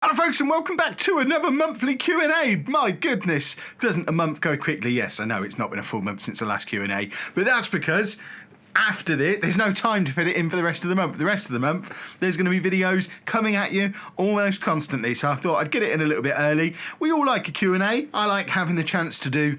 Hello folks and welcome back to another monthly Q&A. My goodness, doesn't a month go quickly? Yes, I know it's not been a full month since the last Q&A, but that's because after this, there's no time to fit it in for the rest of the month. The rest of the month, there's going to be videos coming at you almost constantly, so I thought I'd get it in a little bit early. We all like a Q&A. I like having the chance to do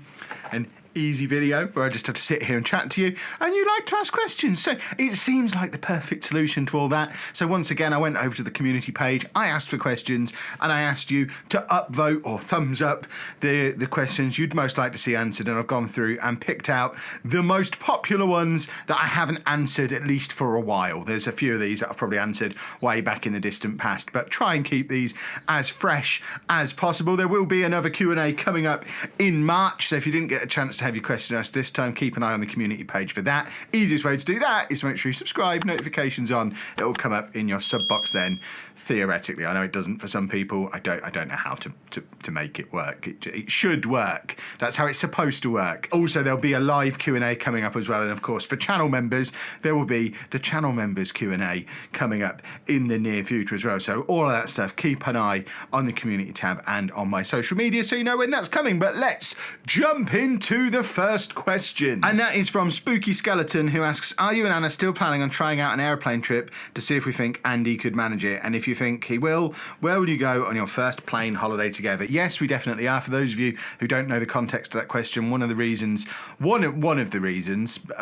an easy video where I just have to sit here and chat to you, and you like to ask questions, so it seems like the perfect solution to all that. So once again, I went over to the community page, I asked for questions, and I asked you to upvote or thumbs up the questions you'd most like to see answered, and I've gone through and picked out the most popular ones that I haven't answered at least for a while. There's a few of these that I've probably answered way back in the distant past, but try and keep these as fresh as possible. There will be another Q&A coming up in March, so if you didn't get a chance to have your question asked this time, keep an eye on the community page for that. Easiest way to do that is to make sure you subscribe, notifications on. It will come up in your sub box then. Theoretically, I know it doesn't for some people. I don't know how to make it work. It should work. That's how it's supposed to work. Also, there'll be a live Q&A coming up as well, and of course for channel members there will be the channel members Q&A coming up in the near future as well. So all of that stuff, keep an eye on the community tab and on my social media so you know when that's coming. But let's jump into the first question, and that is from Spooky Skeleton, who asks, are you and Anna still planning on trying out an aeroplane trip to see if we think Andy could manage it, and if you think he will, where will you go on your first plane holiday together? Yes, we definitely are. For those of you who don't know the context of that question, one of the reasons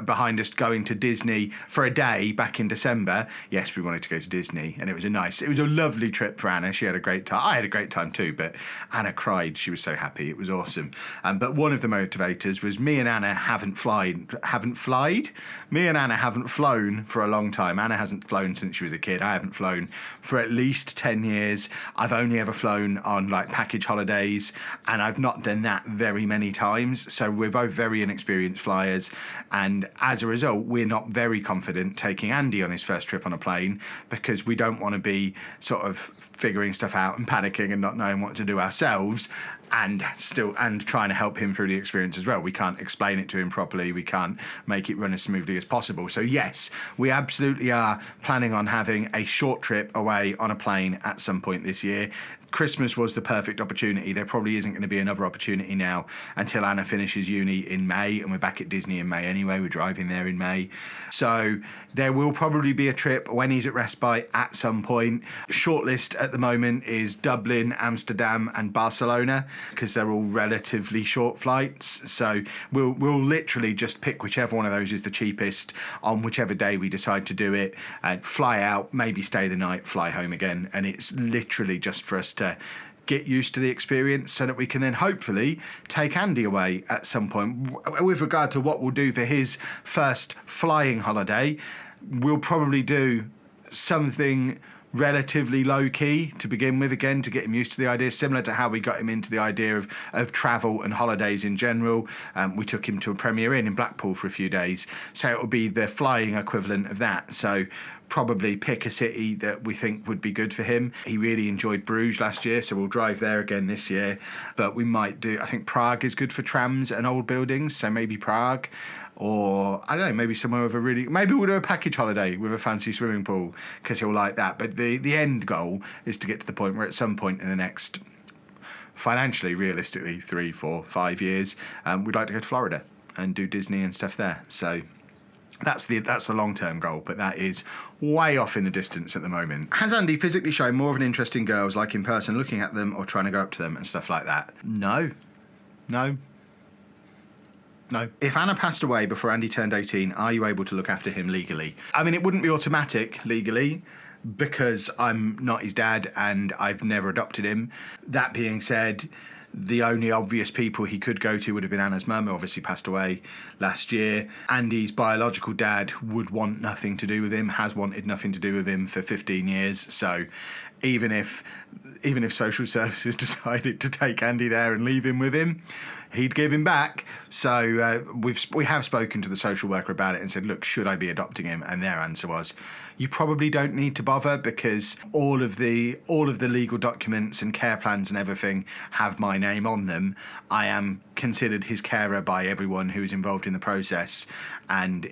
behind us going to Disney for a day back in December, yes, we wanted to go to Disney, and it was a lovely trip for Anna. She had a great time. I had a great time too, but Anna cried. She was so happy. It was awesome. But one of the motivators was me and Anna haven't flown for a long time. Anna hasn't flown since she was a kid. I haven't flown for at least 10 years. I've only ever flown on like package holidays, and I've not done that very many times. So we're both very inexperienced flyers, and as a result, we're not very confident taking Andy on his first trip on a plane, because we don't want to be sort of figuring stuff out and panicking and not knowing what to do ourselves, and trying to help him through the experience as well. We can't explain it to him properly. We can't make it run as smoothly as possible. So yes, we absolutely are planning on having a short trip away on a plane at some point this year. Christmas was the perfect opportunity. There probably isn't going to be another opportunity now until Anna finishes uni in May, and we're back at Disney in May anyway. We're driving there in May. So there will probably be a trip when he's at respite at some point. Shortlist at the moment is Dublin, Amsterdam and Barcelona, because they're all relatively short flights. So we'll literally just pick whichever one of those is the cheapest on whichever day we decide to do it, and fly out, maybe stay the night, fly home again. And it's literally just for us to get used to the experience so that we can then hopefully take Andy away at some point. With regard to what we'll do for his first flying holiday, we'll probably do something relatively low-key to begin with, again, to get him used to the idea, similar to how we got him into the idea of travel and holidays in general. We took him to a Premier Inn in Blackpool for a few days, so it will be the flying equivalent of that. So probably pick a city that we think would be good for him. He really enjoyed Bruges last year, so we'll drive there again this year. But we might do, I think Prague is good for trams and old buildings, so maybe Prague. Or, I don't know, maybe somewhere with maybe we'll do a package holiday with a fancy swimming pool, because he'll like that. But the end goal is to get to the point where at some point in the next, financially, realistically, 3, 4, 5 years, we'd like to go to Florida and do Disney and stuff there. So that's the long-term goal, but that is way off in the distance at the moment. Has Andy physically shown more of an interest in girls, like in person, looking at them or trying to go up to them and stuff like that? No. If Anna passed away before Andy turned 18, are you able to look after him legally? I mean, it wouldn't be automatic legally, because I'm not his dad and I've never adopted him. That being said, the only obvious people he could go to would have been Anna's mum, who obviously passed away last year. Andy's biological dad would want nothing to do with him, has wanted nothing to do with him for 15 years. So even if social services decided to take Andy there and leave him with him, he'd give him back. So we have spoken to the social worker about it and said, look, should I be adopting him? And their answer was, you probably don't need to bother, because all of the legal documents and care plans and everything have my name on them. I am considered his carer by everyone who is involved in the process, and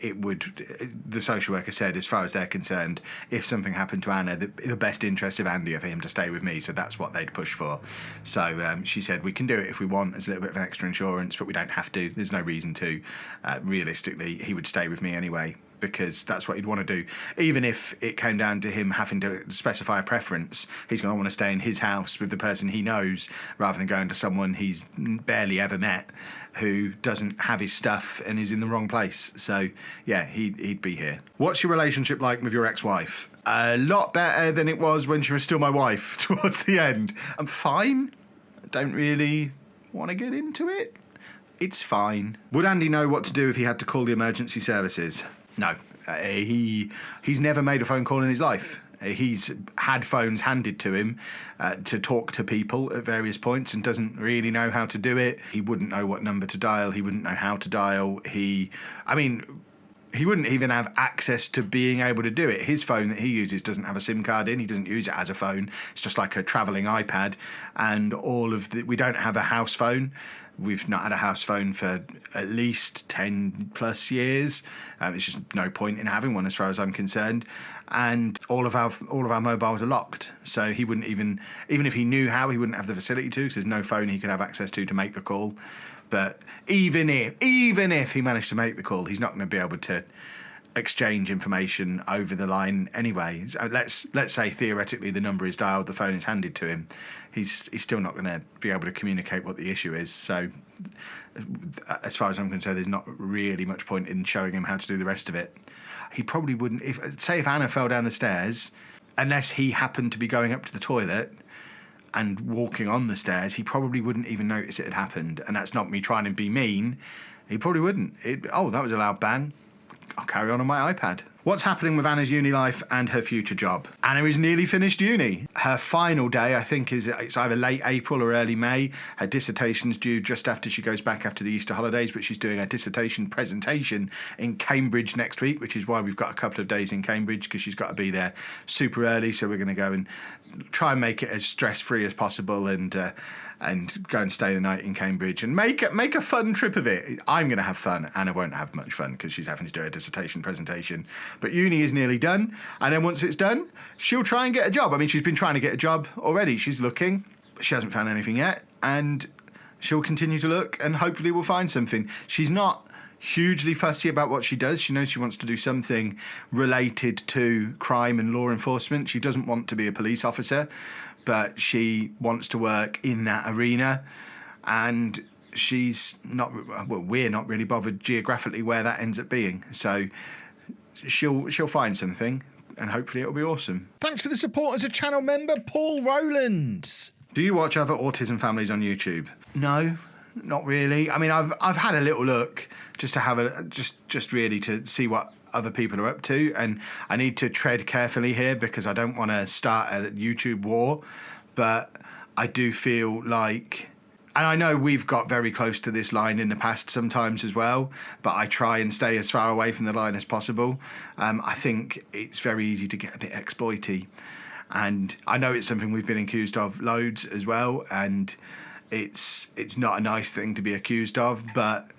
the social worker said, as far as they're concerned, if something happened to Anna, the best interest of Andy are for him to stay with me, so that's what they'd push for. So she said, we can do it if we want as a little bit of an extra insurance, but we don't have to. There's no reason to. Realistically, he would stay with me anyway, because that's what he'd want to do. Even if it came down to him having to specify a preference, he's going to want to stay in his house with the person he knows, rather than going to someone he's barely ever met, who doesn't have his stuff and is in the wrong place. So yeah, he'd be here. What's your relationship like with your ex-wife? A lot better than it was when she was still my wife towards the end. I'm fine. I don't really want to get into it. It's fine. Would Andy know what to do if he had to call the emergency services? No. He's never made a phone call in his life. He's had phones handed to him to talk to people at various points and doesn't really know how to do it. He wouldn't know what number to dial. He wouldn't know how to dial. He wouldn't even have access to being able to do it. His phone that he uses doesn't have a SIM card in. He doesn't use it as a phone. It's just like a travelling iPad. And we don't have a house phone. We've not had a house phone for at least 10 plus years. There's just no point in having one as far as I'm concerned. And all of our mobiles are locked. So he wouldn't even if he knew how, he wouldn't have the facility to, because there's no phone he could have access to make the call. But even if he managed to make the call, he's not going to be able to exchange information over the line anyway. So let's say theoretically the number is dialed, the phone is handed to him. He's still not going to be able to communicate what the issue is. So as far as I'm concerned, there's not really much point in showing him how to do the rest of it. He probably wouldn't, if Anna fell down the stairs, unless he happened to be going up to the toilet and walking on the stairs, he probably wouldn't even notice it had happened. And that's not me trying to be mean. He probably wouldn't. Oh, that was a loud bang. I'll carry on my iPad. What's happening with Anna's uni life and her future job? Anna is nearly finished uni. Her final day, I think, it's either late April or early May. Her dissertation's due just after she goes back after the Easter holidays, but she's doing a dissertation presentation in Cambridge next week, which is why we've got a couple of days in Cambridge, because she's got to be there super early. So we're going to go and try and make it as stress-free as possible, and go and stay the night in Cambridge and make a fun trip of it. I'm going to have fun. Anna won't have much fun because she's having to do a dissertation presentation. But uni is nearly done, and then once it's done, she'll try and get a job. I mean, she's been trying to get a job already. She's looking, but she hasn't found anything yet, and she'll continue to look, and hopefully we'll find something. She's not hugely fussy about what she does. She knows she wants to do something related to crime and law enforcement. She doesn't want to be a police officer, but she wants to work in that arena, and we're not really bothered geographically where that ends up being. So she'll find something, and hopefully it'll be awesome. Thanks for the support as a channel member, Paul Rowlands. Do you watch other autism families on YouTube? No, not really. I mean, I've had a little look just to have just really to see what other people are up to, and I need to tread carefully here because I don't want to start a YouTube war, but I do feel like, and I know we've got very close to this line in the past sometimes as well, but I try and stay as far away from the line as possible. I think it's very easy to get a bit exploity, and I know it's something we've been accused of loads as well, and it's not a nice thing to be accused of, but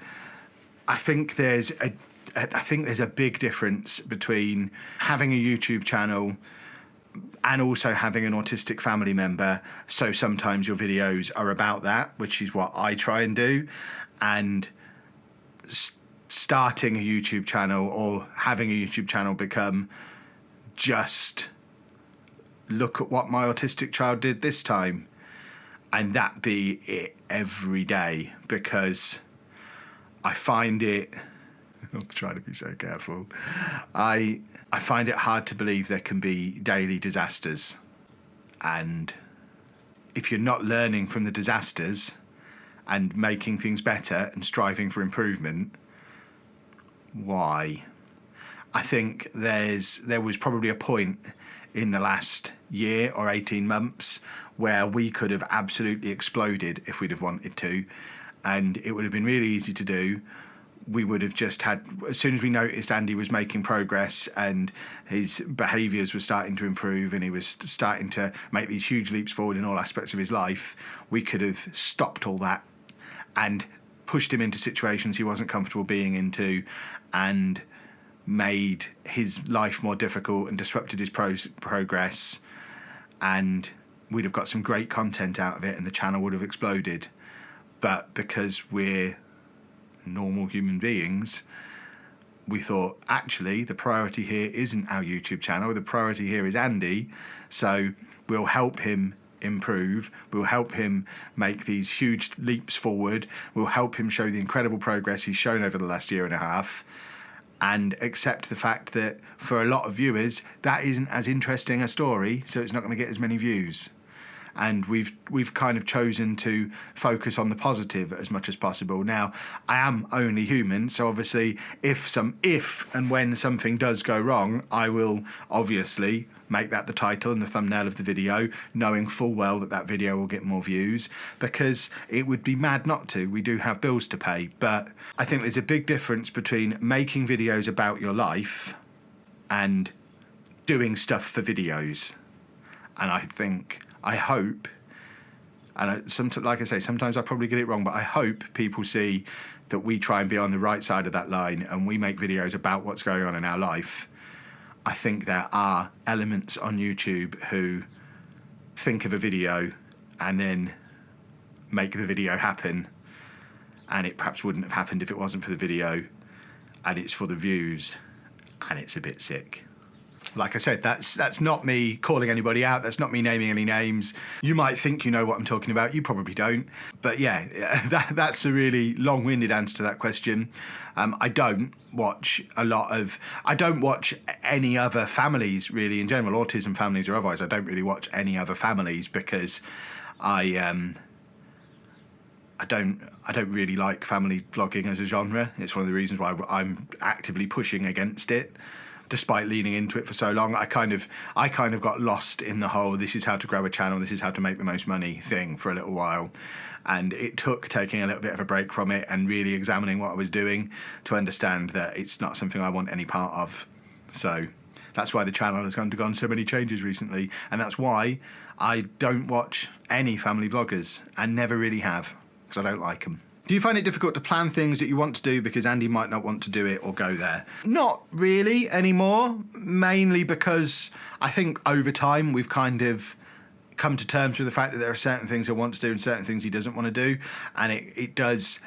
I think there's a big difference between having a YouTube channel and also having an autistic family member. So sometimes your videos are about that, which is what I try and do, and starting a YouTube channel or having a YouTube channel become just look at what my autistic child did this time, and that be it every day, because I find it, I'm trying to be so careful, I find it hard to believe there can be daily disasters, and if you're not learning from the disasters and making things better and striving for improvement, why? I think there was probably a point in the last year or 18 months where we could have absolutely exploded if we'd have wanted to, and it would have been really easy to do we would have just had, as soon as we noticed Andy was making progress and his behaviours were starting to improve and he was starting to make these huge leaps forward in all aspects of his life, we could have stopped all that and pushed him into situations he wasn't comfortable being into and made his life more difficult and disrupted his progress, and we'd have got some great content out of it and the channel would have exploded. But because we're normal human beings, we thought, actually, the priority here isn't our YouTube channel, the priority here is Andy, so we'll help him improve, we'll help him make these huge leaps forward, we'll help him show the incredible progress he's shown over the last year and a half, and accept the fact that for a lot of viewers that isn't as interesting a story, so it's not going to get as many views. And we've kind of chosen to focus on the positive as much as possible. Now, I am only human, so obviously if and when something does go wrong, I will obviously make that the title and the thumbnail of the video, knowing full well that video will get more views, because it would be mad not to. We do have bills to pay. But I think there's a big difference between making videos about your life and doing stuff for videos. And I hope, and like I say, sometimes I probably get it wrong, but I hope people see that we try and be on the right side of that line and we make videos about what's going on in our life. I think there are elements on YouTube who think of a video and then make the video happen, and it perhaps wouldn't have happened if it wasn't for the video, and it's for the views, and it's a bit sick. Like I said, that's not me calling anybody out, that's not me naming any names. You might think you know what I'm talking about, you probably don't. But yeah, that's a really long-winded answer to that question. I don't watch any other families really in general, autism families or otherwise. I don't really watch any other families because I don't really like family vlogging as a genre. It's one of the reasons why I'm actively pushing against it. Despite leaning into it for so long, I kind of got lost in the whole this is how to grow a channel, this is how to make the most money thing for a little while. And it took taking a little bit of a break from it and really examining what I was doing to understand that it's not something I want any part of. So that's why the channel has undergone so many changes recently, and that's why I don't watch any family vloggers and never really have, because I don't like them. Do you find it difficult to plan things that you want to do because Andy might not want to do it or go there? Not really anymore, mainly because I think over time we've kind of come to terms with the fact that there are certain things I want to do and certain things he doesn't want to do, and it does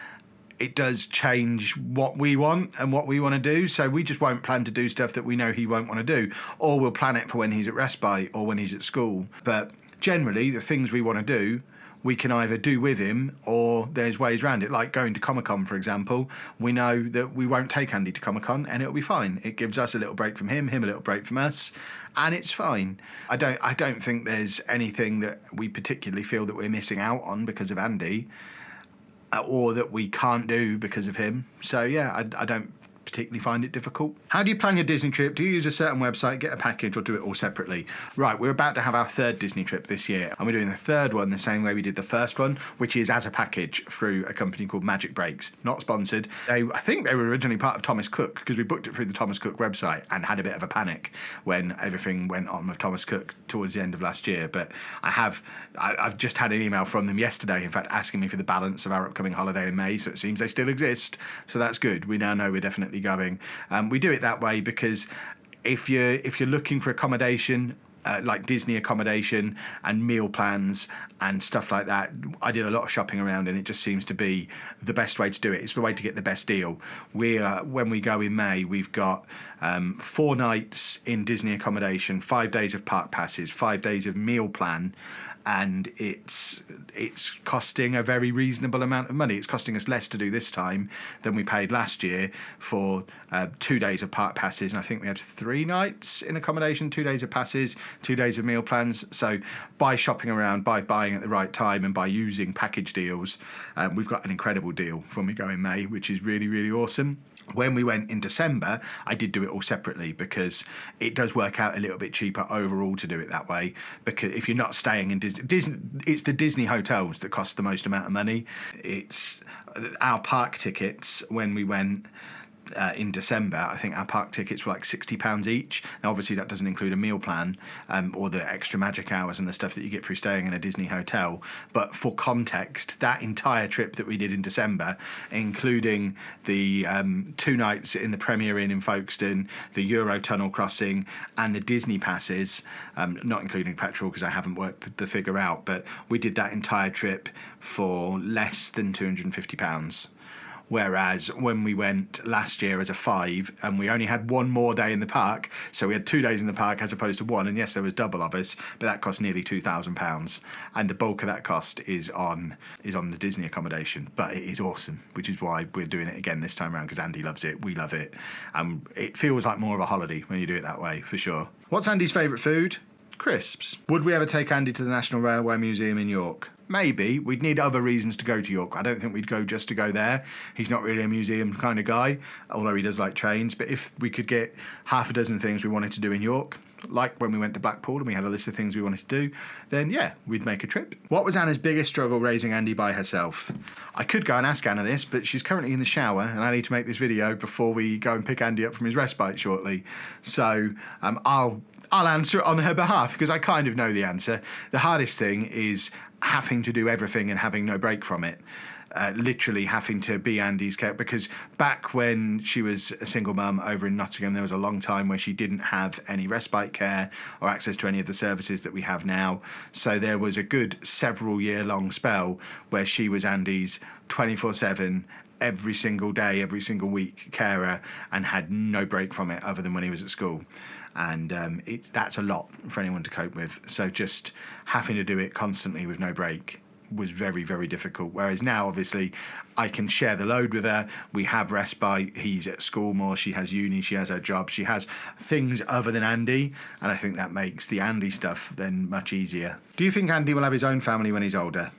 change what we want and what we want to do, so we just won't plan to do stuff that we know he won't want to do, or we'll plan it for when he's at respite or when he's at school. But generally the things we want to do we can either do with him or there's ways around it, like going to Comic-Con, for example. We know that we won't take Andy to Comic-Con and it'll be fine. It gives us a little break from him a little break from us, and it's fine. I don't think there's anything that we particularly feel that we're missing out on because of Andy, or that we can't do because of him. So yeah, I don't particularly find it difficult. How do you plan your Disney trip? Do you use a certain website, get a package, or do it all separately? Right, we're about to have our third Disney trip this year, and we're doing the third one the same way we did the first one, which is as a package through a company called Magic Breaks. Not sponsored. I think they were originally part of Thomas Cook, because we booked it through the Thomas Cook website and had a bit of a panic when everything went on with Thomas Cook towards the end of last year. But I've just had an email from them yesterday, in fact, asking me for the balance of our upcoming holiday in May, so it seems they still exist. So that's good. We now know we're definitely going. We do it that way because if you're looking for accommodation, like Disney accommodation and meal plans and stuff like that, I did a lot of shopping around, and it just seems to be the best way to do it. It's the way to get the best deal. When we go in May, we've got 4 nights in Disney accommodation, 5 days of park passes, 5 days of meal plan, and it's costing a very reasonable amount of money. It's costing us less to do this time than we paid last year for 2 days of park passes, and I think we had 3 nights in accommodation, 2 days of passes, 2 days of meal plans. So by shopping around, by buying at the right time, and by using package deals, we've got an incredible deal when we go in May, which is really, really awesome. When we went in December, I did do it all separately because it does work out a little bit cheaper overall to do it that way. Because if you're not staying in Disney, it's the Disney hotels that cost the most amount of money. It's our park tickets when we went in December. I think our park tickets were like £60 each. Now, obviously, that doesn't include a meal plan or the extra magic hours and the stuff that you get through staying in a Disney hotel. But for context, that entire trip that we did in December, including the 2 nights in the Premier Inn in Folkestone, the Eurotunnel crossing, and the Disney passes, not including petrol because I haven't worked the figure out, but we did that entire trip for less than £250. Whereas when we went last year as a 5, and we only had 1 more day in the park, so we had 2 days in the park as opposed to 1, and yes, there was double of us, but that cost nearly £2,000, and the bulk of that cost is on the Disney accommodation. But it is awesome, which is why we're doing it again this time around, because Andy loves it, we love it, and it feels like more of a holiday when you do it that way, for sure. What's Andy's favourite food? Crisps. Would we ever take Andy to the National Railway Museum in York? Maybe. We'd need other reasons to go to York. I don't think we'd go just to go there. He's not really a museum kind of guy, although he does like trains. But if we could get half a dozen things we wanted to do in York, like when we went to Blackpool and we had a list of things we wanted to do, then yeah, we'd make a trip. What was Anna's biggest struggle raising Andy by herself? I could go and ask Anna this, but she's currently in the shower and I need to make this video before we go and pick Andy up from his respite shortly. So I'll answer it on her behalf because I kind of know the answer. The hardest thing is having to do everything and having no break from it. Literally having to be Andy's care, because back when she was a single mum over in Nottingham, there was a long time where she didn't have any respite care or access to any of the services that we have now. So there was a good several year long spell where she was Andy's 24/7 every single day, every single week carer, and had no break from it other than when he was at school. And that's a lot for anyone to cope with. So just having to do it constantly with no break was very, very difficult. Whereas now, obviously, I can share the load with her. We have respite. He's at school more. She has uni. She has her job. She has things other than Andy. And I think that makes the Andy stuff then much easier. Do you think Andy will have his own family when he's older?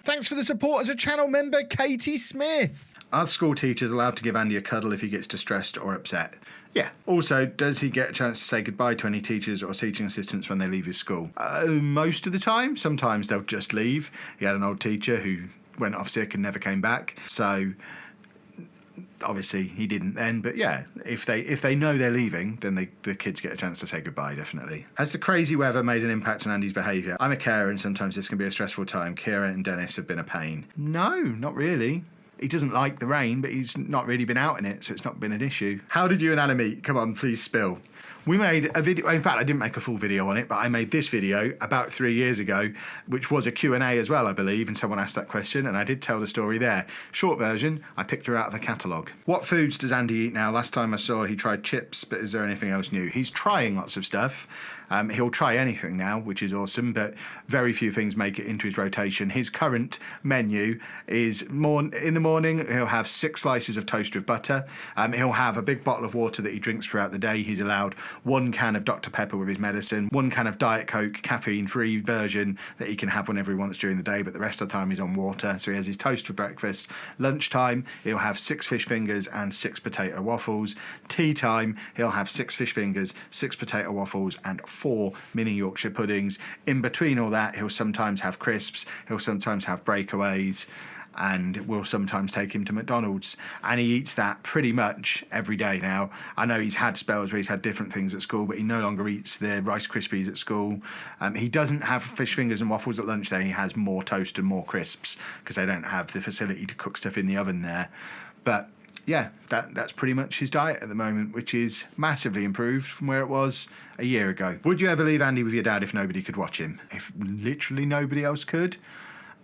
Thanks for the support as a channel member, Katie Smith. Are school teachers allowed to give Andy a cuddle if he gets distressed or upset? Yeah. Also, does he get a chance to say goodbye to any teachers or teaching assistants when they leave his school? Most of the time. Sometimes they'll just leave. He had an old teacher who went off sick and never came back. So obviously he didn't then. But yeah, if they know they're leaving, then the kids get a chance to say goodbye, definitely. Has the crazy weather made an impact on Andy's behaviour? I'm a carer and sometimes this can be a stressful time. Kira and Dennis have been a pain. No, not really. He doesn't like the rain, but he's not really been out in it, so it's not been an issue. How did you and Anna meet? Come on, please spill. We made a video, in fact, I didn't make a full video on it, but I made this video about 3 years ago, which was a Q&A as well, I believe, and someone asked that question, and I did tell the story there. Short version, I picked her out of a catalogue. What foods does Andy eat now? Last time I saw he tried chips, but is there anything else new? He's trying lots of stuff. He'll try anything now, which is awesome, but very few things make it into his rotation. His current menu is in the morning, he'll have 6 slices of toast with butter. He'll have a big bottle of water that he drinks throughout the day. He's allowed 1 can of Dr. Pepper with his medicine, 1 can of Diet Coke, caffeine-free version that he can have whenever he wants during the day, but the rest of the time he's on water. So he has his toast for breakfast. Lunchtime, he'll have 6 fish fingers and 6 potato waffles. Tea time, he'll have 6 fish fingers, 6 potato waffles, and 4 mini Yorkshire puddings. In between all that, he'll sometimes have crisps, he'll sometimes have breakaways, and we'll sometimes take him to McDonald's, and he eats that pretty much every day now. I know he's had spells where he's had different things at school, but he no longer eats the Rice Krispies at school. He doesn't have fish fingers and waffles at lunch there. He has more toast and more crisps because they don't have the facility to cook stuff in the oven there. But yeah, that's pretty much his diet at the moment, which is massively improved from where it was a year ago. Would you ever leave Andy with your dad if nobody could watch him? If literally nobody else could,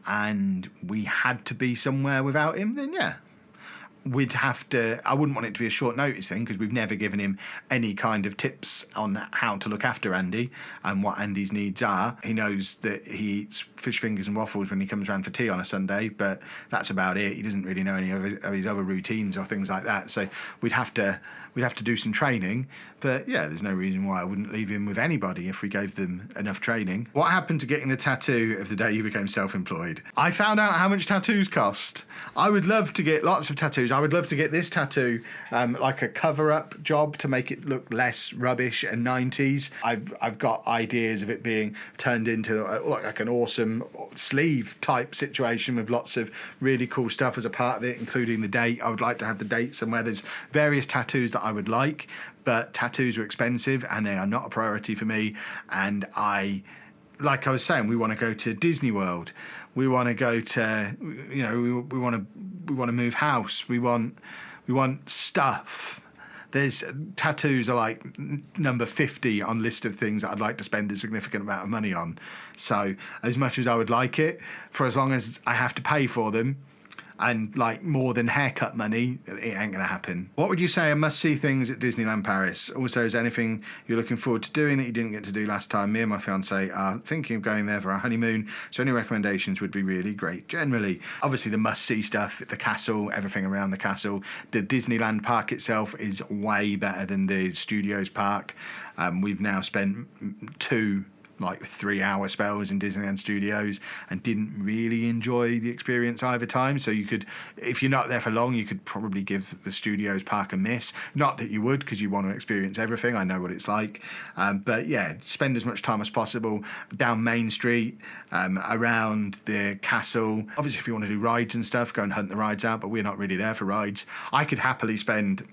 and we had to be somewhere without him, then yeah. We'd have to, I wouldn't want it to be a short notice thing because we've never given him any kind of tips on how to look after Andy and what Andy's needs are. He knows that he eats fish fingers and waffles when he comes around for tea on a Sunday, but that's about it. He doesn't really know any of his other routines or things like that. So we'd have to we'd have to do some training. But yeah, there's no reason why I wouldn't leave him with anybody if we gave them enough training. What happened to getting the tattoo of the day you became self-employed? I found out how much tattoos cost. I would love to get lots of tattoos. I would love to get this tattoo, like a cover-up job to make it look less rubbish and 90s. I've got ideas of it being turned into like an awesome sleeve type situation with lots of really cool stuff as a part of it, including the date. I would like to have the date somewhere. There's various tattoos that I would like, but tattoos are expensive and they are not a priority for me. And like I was saying, we want to go to Disney World. We want to go to, we want to move house. We want stuff. There's tattoos are like number 50 on list of things that I'd like to spend a significant amount of money on. So as much as I would like it, for as long as I have to pay for them, and like more than haircut money, it ain't gonna happen. What would you say are must-see things at Disneyland Paris? Also, is there anything you're looking forward to doing that you didn't get to do last time? Me and my fiance are thinking of going there for our honeymoon, so any recommendations would be really great. Generally, obviously the must-see stuff, the castle, everything around the castle. The Disneyland park itself is way better than the Studios park. We've now spent 2 3-hour spells in Disneyland Studios and didn't really enjoy the experience either time. So you could, if you're not there for long, you could probably give the Studios park a miss. Not that you would, because you want to experience everything. I know what it's like. But yeah, spend as much time as possible down Main Street, around the castle. Obviously, if you want to do rides and stuff, go and hunt the rides out, but we're not really there for rides. I could happily spend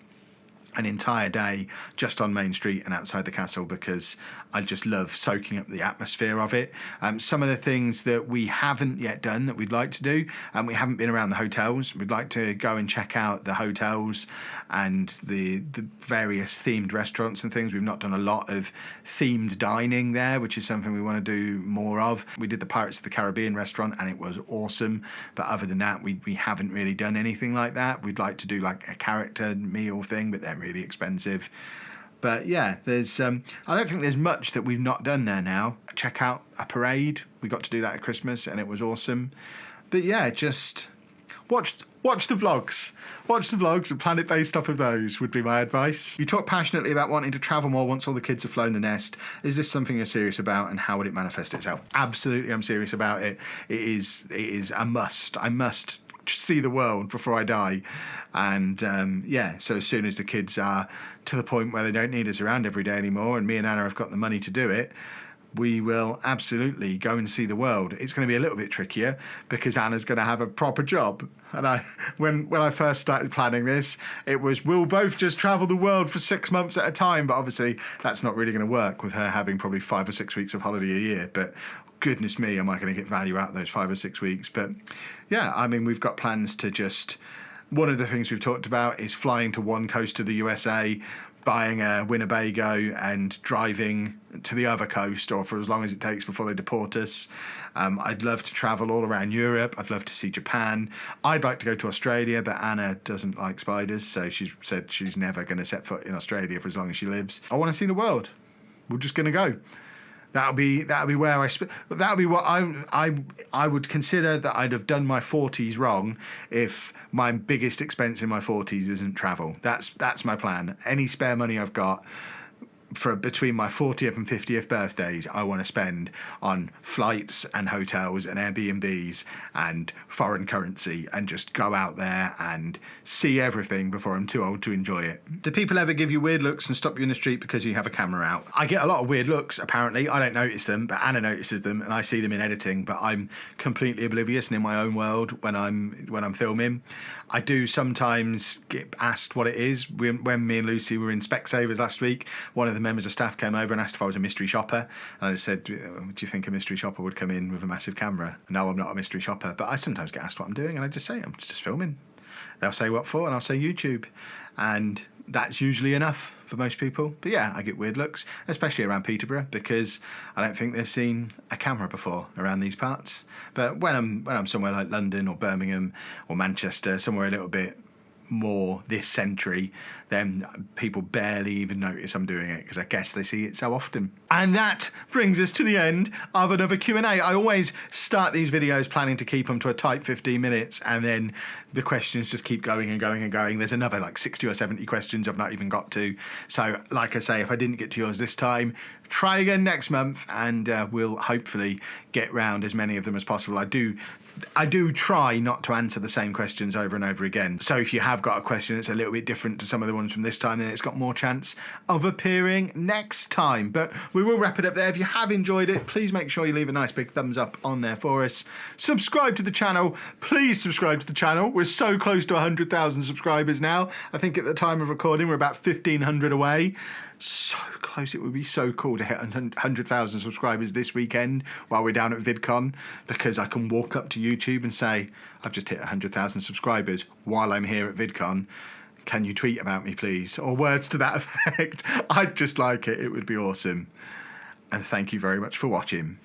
an entire day just on Main Street and outside the castle because I just love soaking up the atmosphere of it. Some of the things that we haven't yet done that we'd like to do, we haven't been around the hotels. We'd like to go and check out the hotels and the various themed restaurants and things. We've not done a lot of themed dining there, which is something we want to do more of. We did the Pirates of the Caribbean restaurant and it was awesome, but other than that, we haven't really done anything like that. We'd like to do like a character meal thing, but they're really expensive. But yeah, there's I don't think there's much that we've not done there now. Check out a parade. We got to do that at Christmas and it was awesome. But yeah, just watch the vlogs. Watch the vlogs and plan it based off of those would be my advice. You talk passionately about wanting to travel more once all the kids have flown the nest. Is this something you're serious about, and how would it manifest itself? Absolutely, I'm serious about it. It is a must. I must see the world before I die. And yeah, so as soon as the kids are to the point where they don't need us around every day anymore, and me and Anna have got the money to do it, we will absolutely go and see the world. It's going to be a little bit trickier because Anna's going to have a proper job. And when I first started planning this, it was, we'll both just travel the world for 6 months at a time. But obviously that's not really going to work with her having probably 5 or 6 weeks of holiday a year. But goodness me, am I going to get value out of those 5 or 6 weeks? But yeah, I mean, we've got plans to just, one of the things we've talked about is flying to one coast of the USA, buying a Winnebago and driving to the other coast, or for as long as it takes before they deport us. I'd love to travel all around Europe. I'd love to see Japan. I'd like to go to Australia, but Anna doesn't like spiders, so she's said she's never going to set foot in Australia for as long as she lives. I want to see the world. We're just going to go. That'll be where that'll be what I would consider that I'd have done my 40s wrong if my biggest expense in my 40s isn't travel. That's my plan. Any spare money I've got for between my 40th and 50th birthdays, I want to spend on flights and hotels and Airbnbs and foreign currency, and just go out there and see everything before I'm too old to enjoy it. Do people ever give you weird looks and stop you in the street because you have a camera out? I get a lot of weird looks, apparently. I don't notice them, but Anna notices them, and I see them in editing, but I'm completely oblivious and in my own world when I'm filming. I do sometimes get asked what it is. When me and Lucy were in Specsavers last week, one of the members of staff came over and asked if I was a mystery shopper. And I just said, do you think a mystery shopper would come in with a massive camera? No, I'm not a mystery shopper, but I sometimes get asked what I'm doing, and I just say, I'm just filming. They'll say what for, and I'll say YouTube. And that's usually enough for most people. But yeah, I get weird looks, especially around Peterborough, because I don't think they've seen a camera before around these parts. But when I'm somewhere like London or Birmingham or Manchester, somewhere a little bit more this century, then people barely even notice I'm doing it because I guess they see it so often. And that brings us to the end of another Q&A. I always start these videos planning to keep them to a tight 15 minutes, and then the questions just keep going and going and going. There's another like 60 or 70 questions I've not even got to. So like I say, if I didn't get to yours this time, try again next month, and we'll hopefully get round as many of them as possible. I do try not to answer the same questions over and over again. So if you have got a question that's a little bit different to some of the ones from this time, then it's got more chance of appearing next time. But we will wrap it up there. If you have enjoyed it, please make sure you leave a nice big thumbs up on there for us. Subscribe to the channel. Please subscribe to the channel. We're so close to 100,000 subscribers now. I think at the time of recording, we're about 1,500 away. So close. It would be so cool to hit 100,000 subscribers this weekend while we're down at VidCon, because I can walk up to YouTube and say, I've just hit 100,000 subscribers while I'm here at VidCon. Can you tweet about me, please? Or words to that effect. I'd just like it. It would be awesome. And thank you very much for watching.